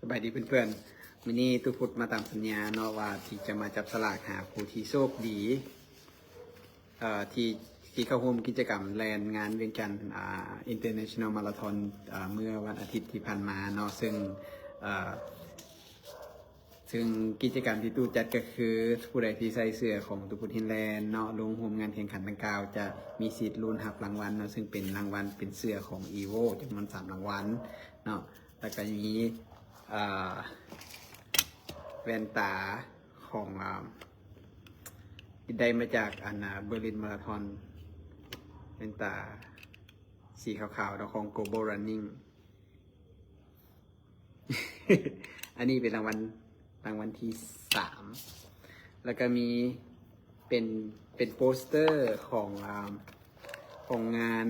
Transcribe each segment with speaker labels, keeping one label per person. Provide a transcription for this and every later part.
Speaker 1: บายดีเพื่อนๆวันนี้ตุพุทธมาตามสัญญาเนาะว่าที่จะมาจับสลากหาผู้ที่โชคดีที่เข้าร่วมกิจกรรมแลนงานเวียงจันทร์International Marathon เมื่อวันอาทิตย์ที่ผ่านมาเนาะซึ่งกิจกรรมที่ตู้จัดก็คือผู้ใดที่ใส่เสื้อของตุพุทธฮินแลนด์เนาะลงร่วมงานแข่งขันดังกล่าวจะมีสิทธิ์ลุ้นรับรางวัลเนาะซึ่งเป็นรางวัลเป็นเสื้อของ EVO จำนวน3รางวัลเนาะแล้วก็มีแว่นตาของได้มาจากเบอร์ลินมาราธอนแว่นตาสีขาวๆของ Global Running อันนี้เป็นรางวัลที่3แล้วก็มีเป็นโปสเตอร์ของงาน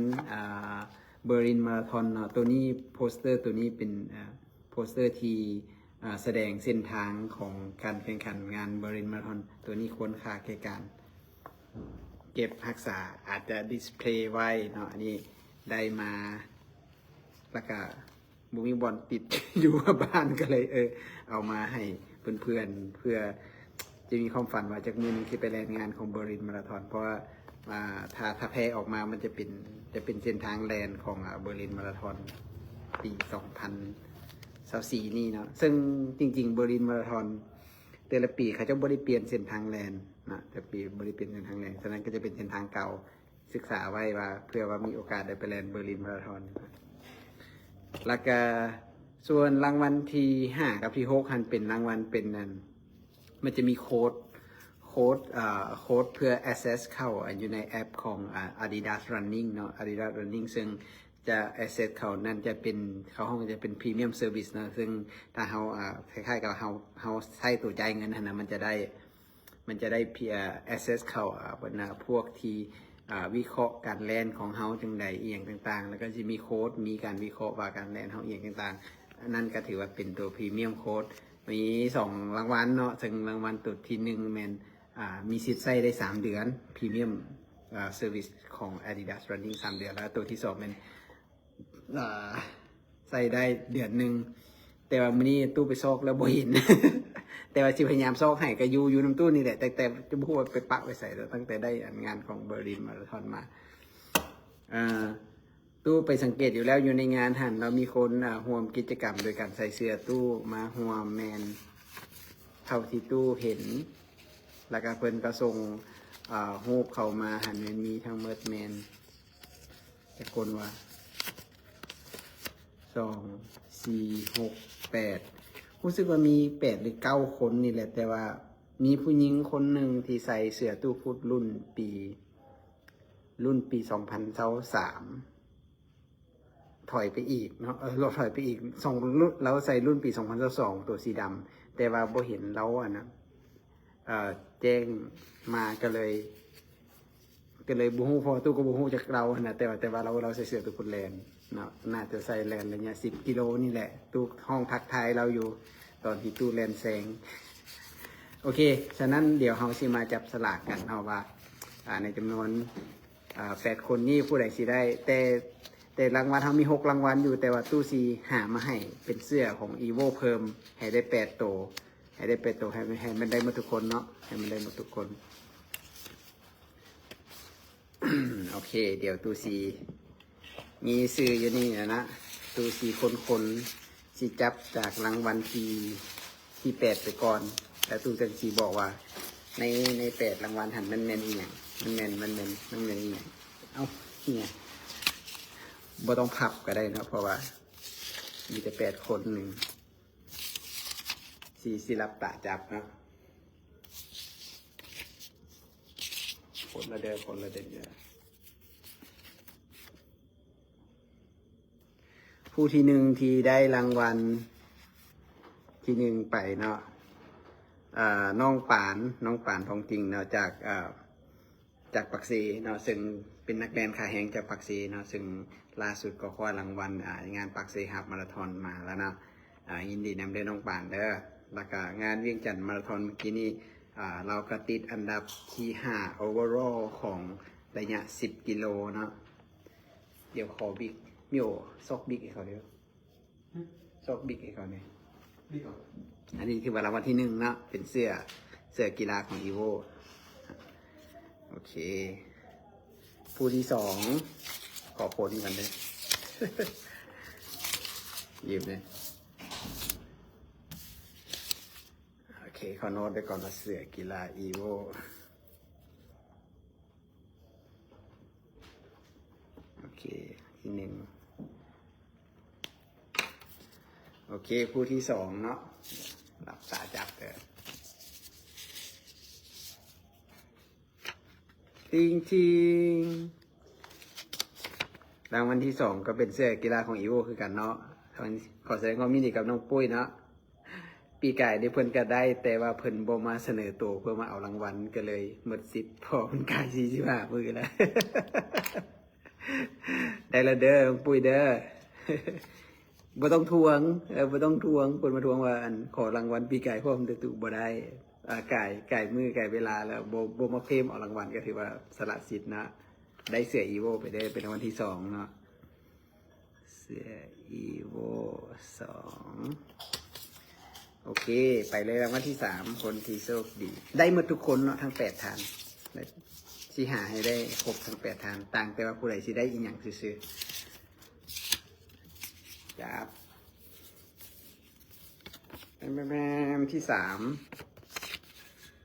Speaker 1: เบอร์ลินมาราธอนเนาะตัวนี้โปสเตอร์ตัวนี้เป็นโปสเตอร์ที่แสดงเส้นทางของการแข่งขันงานเบอร์ลินมาราธอนตัวนี้ควรค่าแก่การเก็บรักษาอาจจะดิสเพลย์ไว้เนาะอันนี้ได้มาแล้วก็บุมีบอลติด อยู่บ้านก็เลยเอามาให้เพื่อนๆเพื่อจะมีความฝันว่าจากมือนึงที่ไปแลนงานของเบอร์ลินมาราธอนเพราะว่าถ้าแพ้ออกมามันจะเป็นเส้นทางแลนของเบอร์ลินมาราธอนปี2024นี่เนาะซึ่งจริงๆเบอร์ลินมาราธอนแต่ละปีเขาจะบริเปลี่ยนเส้นทางแลนนะแต่ปีบริเปลี่ยนเส้นทางแลนฉะนั้นก็จะเป็นเส้นทางเก่าศึกษาไว้ว่าเพื่อว่ามีโอกาสได้ไปแลนเบอร์ลินมาราธอนแล้วก็ส่วนรางวัลที่5กับที่6หันเป็นรางวัลเป็นนั่นมันจะมีโค้ดเพื่อ access เข้าอยู่ในแอปของ Adidas Running เนาะ Adidas Running ซึ่งจะ access เขานั่นจะเป็นเขาห้องจะเป็น Premium Service นะซึ่งถ้าเราคล้ายๆกับเราใช้ตัวจ่ายเงินนะมันจะได้access เข้าบนพวกที่วิเคราะห์การแลนของเฮาจังใดเอียงต่างๆแล้วก็จะมีโค้ดมีการวิเคราะห์ว่าการแลนเฮาเอียงต่างๆนั่นก็ถือว่าเป็นตัว Premium Code มี2รางวัลเนาะซึ่งรางวัลตัวที่1แม่นมีสิทธิ์ใช้ได้3เดือนพรีเมียมเซอร์วิสของ Adidas Running 3 เดือนแล้วตัวที่2เป็นใส่ได้เดือนหนึ่งแต่ว่ามื้อนี้ตู้ไปซอกแล้วบ่เห็น แต่ว่าสิพยายามซอกให้ก็อยู่น้ำตู้นี่แหละแต่จะบ่ฮู้ว่าไปปะไว้ใส่ตั้งแต่ได้งานของเบอร์ลินมาราธอนมาตู้ไปสังเกตอยู่แล้วอยู่ในงานหันเรามีคนร่วมกิจกรรมโดยการใส่เสื้อตู้มาร่วมแมนเท่าที่ตู้เห็นแล้วก็เพิ่นก็ส่งรูปเข้ามาหันมีทั้งเมิดแมนแต่คนว่า2 4 6 8รู้สึกว่ามี8หรือ9คนนี่แหละแต่ว่ามีผู้หญิงคนหนึ่งที่ใส่เสื้อตู้พุทธรุ่นปี2023ถอยไปอีกเนาะเราถอยไปอีก2รุ่นเราใส่รุ่นปี2022ตัวสีดำแต่ว่าบ่เห็นเรานะแจ้งมาก็เลยบูฮู้พอตู้ก็บูฮู้จากเรานะแต่ว่าเราใส่เสื้อตู้พุทธแลนเนาะน่าจะใส่แลนระยะ10 กิโลนี่แหละตู้ห้องทักทายเราอยู่ตอนที่ตู้แลนแซงโอเคฉะนั้นเดี๋ยวเราสิมาจับสลากกันเอาว่าในจำนวน8 คนนี้ผู้ใดสิได้แต่รางวัลเรามี6 รางวัลอยู่แต่ว่าตู้ซีหามาให้เป็นเสื้อของ EVO เพิ่มให้ได้8 ตัวให้มันได้หมดทุกคนเนาะให้มันได้หมดทุกคน โอเคเดี๋ยวตู้ซีมีซื้ออยู่นี่นะตู้ซีคนสิจับจากรางวัลที่8ไปก่อนแล้วตู้จังซีบอกว่าใน8 รางวัลหันมันแม่นอีหยังมันแม่นอีหยังเอ้าเนี่ยบ่ต้องพับก็ได้นะเพราะว่ามีแต่8 คนหนึ่งสิรับตาจับนะคนละเดือนผู้ที่1ที่ได้รางวัลที่1ไปเนาะน้องปานทองจริงเนาะจากปักซีเนาะซึ่งเป็นนักแดนขาแหงจากปักซีเนาะซึ่งล่าสุดก็คว้ารางวัลงานปักซีฮาล์ฟมาราธอนมาแล้วเนาะยินดีนำด้วยน้องปานเด้อแล้วก็งานเวียงจันทร์มาราธอนเมื่อกี้นี้เราก็ติดอันดับที่5 overall ของระยะ10 กิโลเนาะเดี๋ยวขอบิ๊กมิโอซอกบิ๊กให้เขาเดี๋ยวซอกบิ๊กให้เขาเนี่ย อันนี้คือว่ารางวัลที่1เนาะเป็นเสื้อกีฬาของอีโวโอเคผู้ที่2ขอโพสต์นี่กันเลยยืมเลยโอเคขอโน้ตไว้ก่อนว่าเสื้อกีฬาอีโวโอเคที่1โอเคผู้ที่2เนาะหลับตาจับเถอะทิงรางวัลที่2ก็เป็นเสื้อกีฬาของอีโวคือกันเนาะขอแสดงความยินดีกับน้องปุ้ยเนาะปีกายได้เพิ่นก็ได้แต่ว่าเพิ่นบ่มาเสนอตัวเพื่อมาเอารางวัลก็เลยหมดสิทธิ์พอมันกาย45มือแล้ว ได้ละเด้อน้องปุ้ยเด้อ บ่ต้องทวงบ่ต้องทวงคนมาทวงว่าอันขอรางวัลปีกายพร้อมแต่ตุบ่ได้ไก่มือไก่เวลาแล้วบ่มาเพิ่มเอารางวัลก็ถือว่าสละสิทธิ์นะได้เสื้ออีโวไปได้เป็นรางวัลที่2เนาะเสื้ออีโว2โอเคไปเลยรางวัลที่3คนที่โชคดีได้หมดทุกคนเนาะทั้ง8ท่านสิหาให้ได้ครบทั้ง8ท่านต่างแต่ว่าผู้ใดสิได้อีหยังซื่อจับแม่ที่3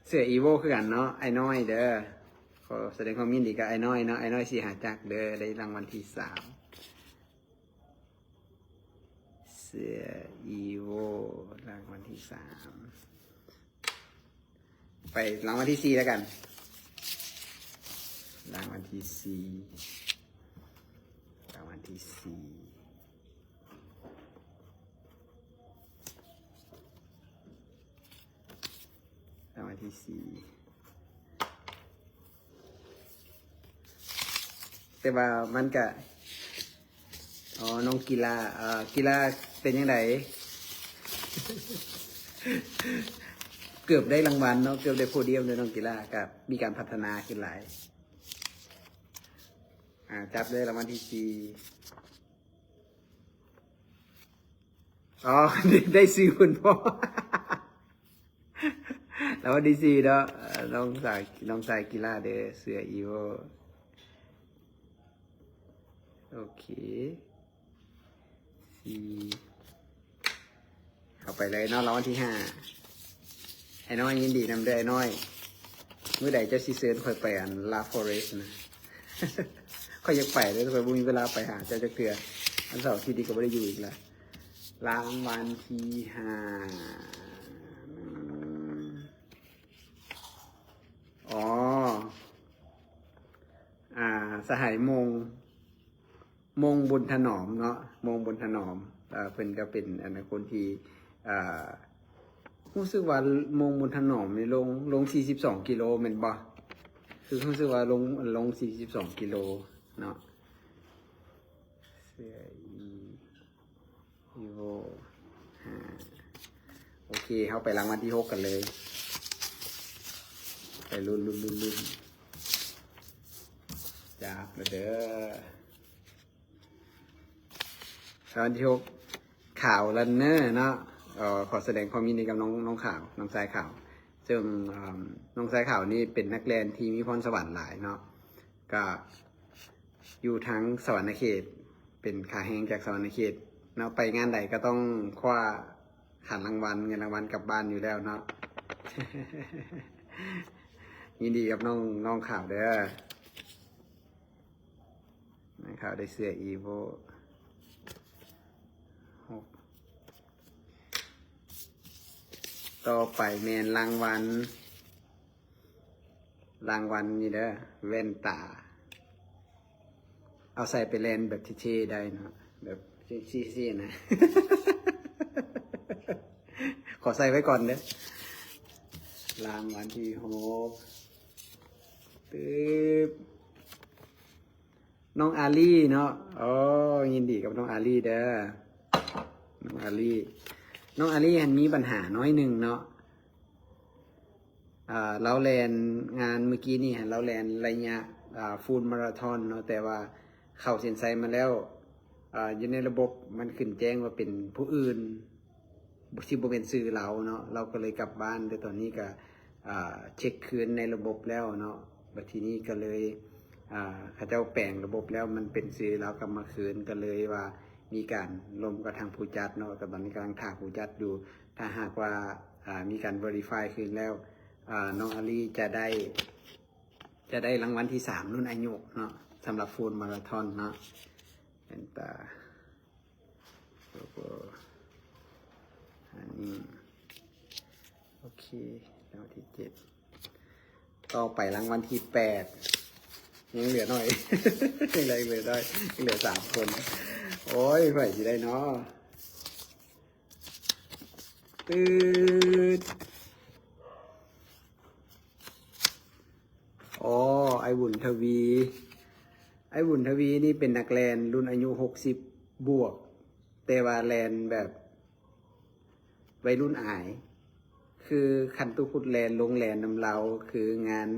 Speaker 1: เสื้ออีโวคือกันเนาะไอ้น้อยเด้อขอแสดงความยินดีกับไอ้น้อยเนาะไอ้น้อยสิหาจักเด้อได้รางวัลที่3เสื้ออีโวรางวัลที่3ไปรางวัลที่4แล้วกันรางวัลที่4รางวัลที่4รางวัลที่4แต่ว่ามันก็น้องกีฬาเป็นยังไง เกือบได้รางวัลเนาะเกือบได้โพเดียมเลยน้องกีฬากับมีการพัฒนาขึ้นหลายจับได้รางวัลที่4ได้ซื้อคุณพ่อ แล้ววันที่4เนาะน้องสายกีฬาเด้อเสืออีโวโอเค4เข้าไปเลยเนาะรางวัลที่5ไอ้น้อยยินดีนำเด้อไอ้น้อยเมื่อใดเจ้าซีเซิร์นค่อยไปลาฟอเรสต์นะ ค่อยอยากไปเลยค่อยบุญเวลาไปหาเจ้าจะเกลืออันเสาร์ที่ดีก็ไม่ได้อยู่อีกแล้วรางวัลที่5สหายมงบุญถนอมเนาะมงบุญถนอมเพิ่นก็เป็นคนที่รู้สึกว่ามงบุญถนอมนี่ลง42กิโลแม่นบ่คือรู้สึกว่าลง42กิโลเนาะเสื้ออีโวโอเคเข้าไปรางวัลที่6กันเลยไปลุ้นจับเด้อรางวัลที่6ข่าวรันเนอร์เนาะขอแสดงความยินดีกับน้องข่าวน้องสายข่าวซึ่งน้องสายข่าวนี่เป็นนักเรียนที่มีพรสวรรค์หลายเนาะก็อยู่ทั้งสวรรณเขตเป็นขาแห้งจากสวรรณเขตเนาะไปงานใดก็ต้องคว้าขันรางวัลเงินรางวัลกลับบ้านอยู่แล้วเนาะ ยินดีกับน้องข่าวเด้อข่าวได้เสื้ออีโวต่อไปแมนรางวัลนี่เด้อแว่นตาเอาใส่ไปเล่นแบบเท่ๆได้เนาะแบบซี่ๆนะ ขอใส่ไว้ก่อนเด้อรางวัลที่6น้องอาลี่เนาะยินดีกับน้องอาลี่เด้อน้องอาลี่หันมีปัญหาน้อยหนึ่งเนาะเราแลนงานเมื่อกี้นี่เราแลนระยะฟูลมาราธอนเนาะแต่ว่าเข้าเส้นชัยมาแล้วอยู่ในระบบมันขึ้นแจ้งว่าเป็นผู้อื่น ที่บ่เป็นซื้อเราเนาะเราก็เลยกลับบ้านแต่ตอนนี้ก็เช็คคืนในระบบแล้วเนาะบัดทีนี้ก็เลยเขาเจ้าแปลงระบบแล้วมันเป็นซื้อเรากลับมาคืนก็เลยว่ามีการลมกับทางผู้จัดเนาะแต่ตอนนี้กำลังถามผู้จัดอยู่ถ้าหากว่ามีการ verify คืนแล้วน้องอาลีจะได้รางวัลที่3รุ่นอายุเนาะสำหรับฟูลมาราธอนเนาะเป็นตาอันนี้โอเครางวัลที่7ต่อไปรางวัลที่8ยังเหลือหน่อย ยังเหลือได้ยังเหลือ3 คนโอ้ยใครจะได้เนาะตืดอ๋อไอบุญทวีนี่เป็นนักแลนรุ่นอายุ60 บวกแต่ว่าแลนแบบวัยรุ่นอายคือคันตุพุทธแลนลงแลนนำเราคืองาน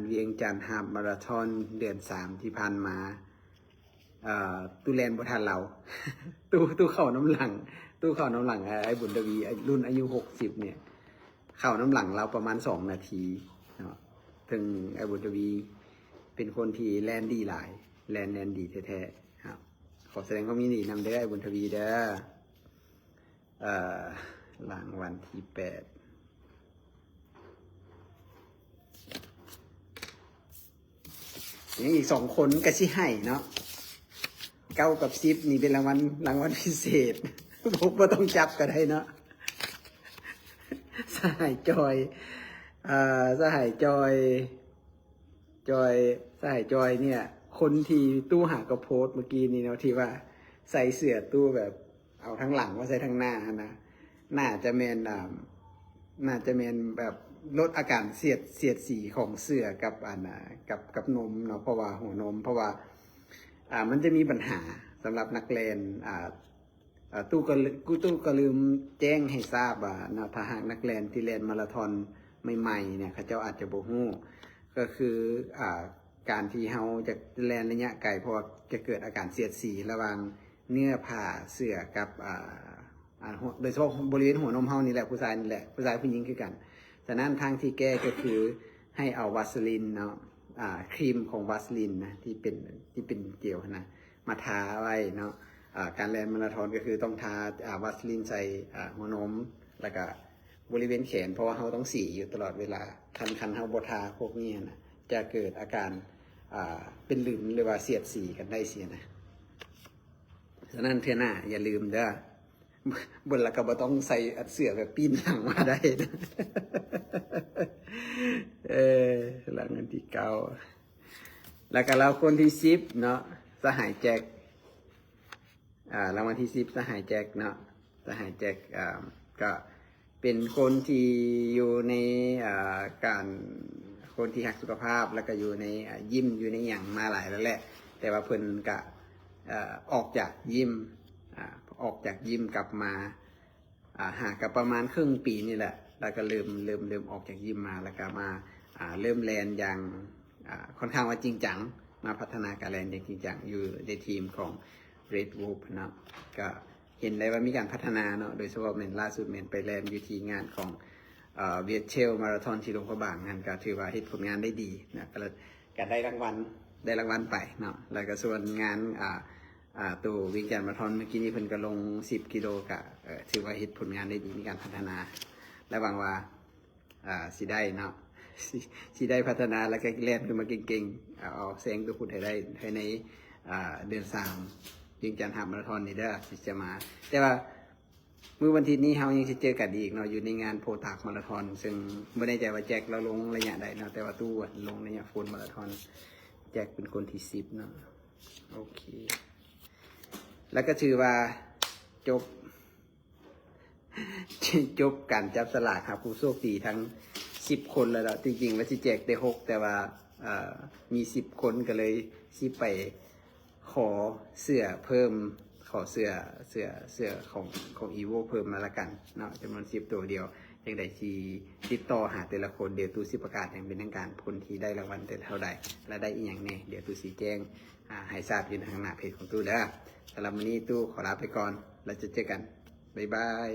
Speaker 1: เวียงจันทร์ฮาล์ฟมาราธอนเดือน3ที่ผ่านมาตูแลนบ่ทันเรา ตู้เข้าน้ำหลังไอ้บุญทวีรุ่นอายุ60เนี่ยเข้าน้ำหลังเราประมาณ2 นาทีเนาะถึงไอ้บุญทวีเป็นคนที่แลนดีหลายแลนดีแท้ๆครับขอแสดงความยินดีนำเด้อไอ้บุญทวีเด้อรางวัลที่8ยังอีก2 คนก็สิให้เนาะ9 กับ 10นี่เป็นรางวัลพิเศษ ผมก็ต้องจับก็ได้เนาะสหายจอยสหายจอยเนี่ยคนที่ตู้หากระโพสเมื่อกี้นี่เนาะที่ว่าใส่เสื้อตู้แบบเอาทั้งหลังมาใส่ทั้งหน้านะน่าจะแมนแบบลดอาการเสียดสีของเสื้อกับกับนมเนาะเพราะว่าหัวนมเพราะว่ามันจะมีปัญหาสำหรับนักเรียนตู้ก็ลืมแจ้งให้ทราบว่าถ้าหากนักเรียนที่เรียนมาราธอนใหม่ๆเนี่ยเขาเจ้าอาจจะบ่ฮู้ก็คือการที่เฮาจะแล่นระยะไกลเพราะจะเกิดอาการเสียดสีระหว่างเนื้อผ้าเสื้อกับโดยเฉพาะบริเวณหัวนมเฮานี่แหละผู้ชายนี่แหละผู้ชายผู้หญิงคือกันฉะนั้นทางที่แก้ก็คือให้เอาวาสลินเนาะครีมของวาสลินนะที่เป็นเจลนะมาทาไว้เนาะการแล่นมาราธอนก็คือต้องทาวาสลินใส่หัวนมแล้วก็บริเวณแขนเพราะว่าเขาต้องสีอยู่ตลอดเวลาคันเขาบทาพวกนี้นะจะเกิดอาการเป็นหลืมหรือว่าเสียดสีกันได้เสียนะฉะนั้นเทื่อหน้าอย่าลืมเด้อบนละก็บ่ต้องใส่เสื้อแบบปีนหลังมาได้นะ หลังอันที่9แล้วก็เราคนที่10เนาะสหายแจ็ครางวัลที่10สหายแจ็คเนาะสหายแจ็คก็เป็นคนที่อยู่ในการคนที่หักสุขภาพแล้วก็อยู่ในยิมอยู่ในอย่างมาหลายแล้วแหละแต่ว่าเพิ่นก็ออกจากยิมกลับมาหากับประมาณครึ่งปีนี่แหละแล้วก็เริ่มออกจากยิมมาแล้วก็มาเริ่มแลนอย่างค่อนข้างว่าจริงจังมาพัฒนาการแลนอย่างจริงจังอยู่ในทีมของ Red Wolf เนาะก็เห็นได้ว่ามีการพัฒนาเนาะโดยเฉพาะล่าสุดไปแลนอยู่ที่งานของเวียดเชลมาราธอนที่หลวงพระบางนั่นก็ถือว่าเฮ็ดผลงานได้ดีนะก็ได้รางวัลไปเนาะแล้วก็ส่วนงานตัววิ่งจันทร์มาราธอนเมื่อกี้นี้เพิ่นก็ลง10 กิโลก็ถือว่าเฮ็ดผลงานได้ดีมีการพัฒนาและหวังว่าสิได้เนาะสิได้พัฒนาแล้วก็แล่นขึ้นมาเก่งๆเอาแสงตัวพุทธให้ได้ภายในเดือน3วิ่งจันทร์ฮาล์ฟมาราธอนนี่เด้อที่จะมาแต่ว่ามื้อวันอาทิตย์นี้เฮายังสิเจอกันอีกเนาะอยู่ในงานโพตากมาราธอนซึ่งบ่แน่ใจว่าแจ็คเราลงระยะใดเนาะแต่ว่าตู้ลงระยะฟูลมาราธอนแจ็คเป็นคนที่10เนาะโอเคแล้วก็ถือว่าจบการจับสลากครับผู้โชคดีทั้ง10 คนแล้วจริงๆว่าสิแจกได้6แต่ว่ามี10 คนก็เลยสิไปขอเสื้อเพิ่มขอเสื้อของอีโวเพิ่มมาละกันเนาะจำนวน10 ตัวเดียวยังได้ที่ติดต่อหาแต่ละคนเดี๋ยวตู้สิประกาศอย่างเป็นทางการคนที่ได้รางวัลแต่เท่าใดและได้อีกอย่างแน่เดี๋ยวตู้สีแจ้งให้ทราบอยู่ในทางหน้าเพจของตู้เด้อสำหรับวันนี้ตู้ขอลาไปก่อนเราจะเจอกัน บ๊ายบาย